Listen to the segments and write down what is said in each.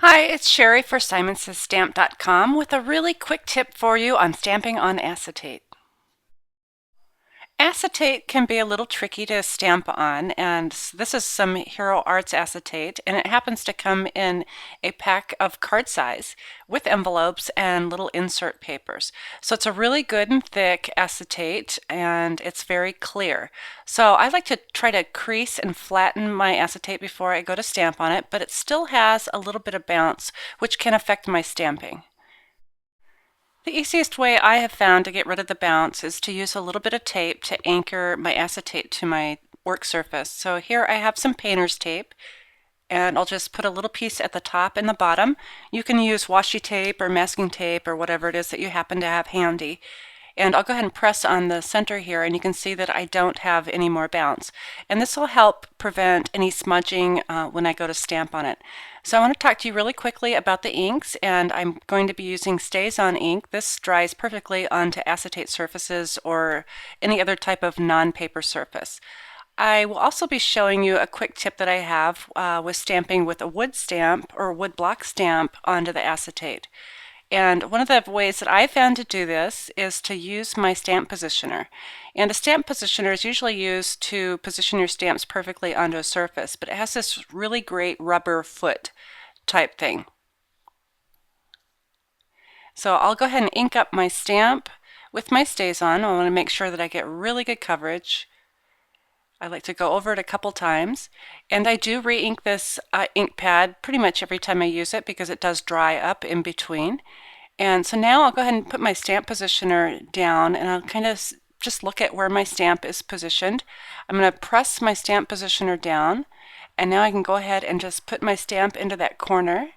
Hi, it's Sherry for SimonsStamp.com with a really quick tip for you on stamping on acetate. Acetate can be a little tricky to stamp on, and this is some Hero Arts acetate, and it happens to come in a pack of card size with envelopes and little insert papers. So it's a really good and thick acetate, and it's very clear. So I like to try to crease and flatten my acetate before I go to stamp on it, but it still has a little bit of bounce, which can affect my stamping. The easiest way I have found to get rid of the bounce is to use a little bit of tape to anchor my acetate to my work surface. So here I have some painter's tape, and I'll just put a little piece at the top and the bottom. You can use washi tape or masking tape or whatever it is that you happen to have handy. And I'll go ahead and press on the center here, and you can see that I don't have any more bounce. And this will help prevent any smudging when I go to stamp on it. So I want to talk to you really quickly about the inks, and I'm going to be using Stays-On ink. This dries perfectly onto acetate surfaces or any other type of non-paper surface. I will also be showing you a quick tip that I have with stamping with a wood stamp or wood block stamp onto the acetate. And one of the ways that I found to do this is to use my stamp positioner. And a stamp positioner is usually used to position your stamps perfectly onto a surface, but it has this really great rubber foot type thing. So I'll go ahead and ink up my stamp with my Stays-On. I want to make sure that I get really good coverage. I like to go over it a couple times, and I do re-ink this ink pad pretty much every time I use it because it does dry up in between. And so now I'll go ahead and put my stamp positioner down, and I'll kind of just look at where my stamp is positioned. I'm going to press my stamp positioner down, and now I can go ahead and just put my stamp into that corner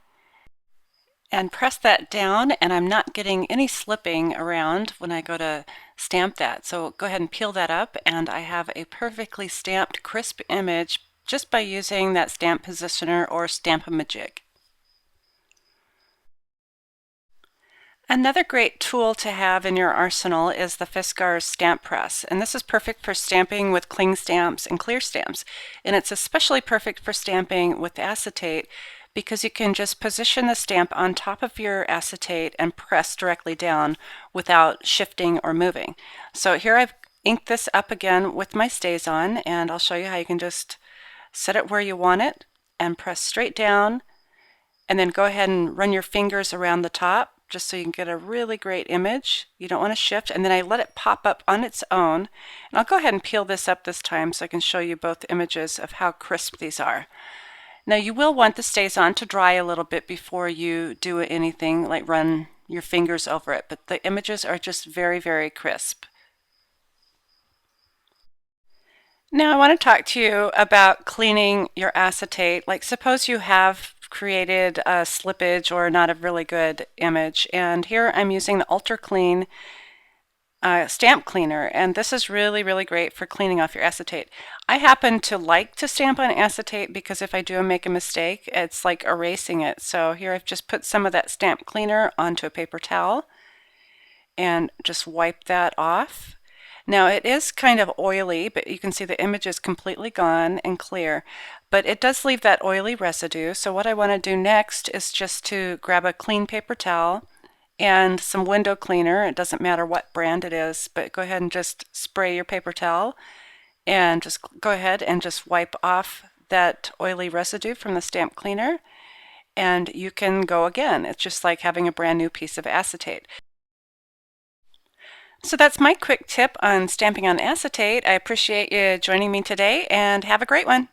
and press that down, and I'm not getting any slipping around when I go to stamp that. So go ahead and peel that up, and I have a perfectly stamped crisp image just by using that stamp positioner or Stamp-A-Majig. Another great tool to have in your arsenal is the Fiskars stamp press, and this is perfect for stamping with cling stamps and clear stamps, and it's especially perfect for stamping with acetate because you can just position the stamp on top of your acetate and press directly down without shifting or moving. So here I've inked this up again with my Stays-On, and I'll show you how you can just set it where you want it and press straight down, and then go ahead and run your fingers around the top just so you can get a really great image. You don't want to shift, and then I let it pop up on its own. And I'll go ahead and peel this up this time so I can show you both images of how crisp these are. Now you will want the Stays-On to dry a little bit before you do anything like run your fingers over it, but the images are just very, very crisp. Now I want to talk to you about cleaning your acetate. Like suppose you have created a slippage or not a really good image, and here I'm using the Ultra Clean stamp cleaner, and this is really, really great for cleaning off your acetate. I happen to like to stamp on acetate because if I do make a mistake, it's like erasing it. So here I've just put some of that stamp cleaner onto a paper towel and just wipe that off. Now it is kind of oily, but you can see the image is completely gone and clear, but it does leave that oily residue. So what I want to do next is just to grab a clean paper towel and some window cleaner. It doesn't matter what brand it is, but go ahead and just spray your paper towel and just go ahead and just wipe off that oily residue from the stamp cleaner, and you can go again. It's just like having a brand new piece of acetate. So that's my quick tip on stamping on acetate. I appreciate you joining me today, and have a great one.